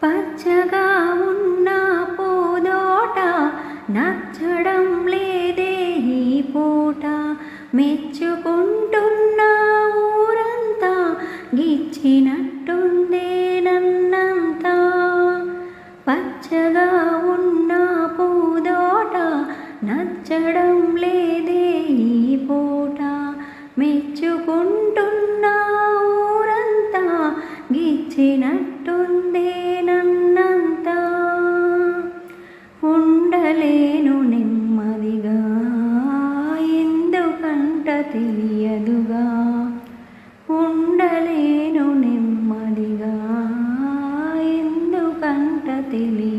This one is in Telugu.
పచ్చగా ఉన్న పూదోట నచ్చడం లేదే ఈ పూట, మెచ్చుకుంటున్న ఊరంతా గిచ్చినట్టుందే నన్నంతా. పచ్చగా ఉన్న పూదోట నచ్చడం లేదే ఈ పూట, మెచ్చుకుంటున్న ఊరంతా గిచ్చినట్టుందే నన్నంతా. ఉండలేను నెమ్మదిగా ఎందుకంట తెలియదుగా, ఉండలేను నెమ్మదిగా ఎందుకంట తెలియదుగా.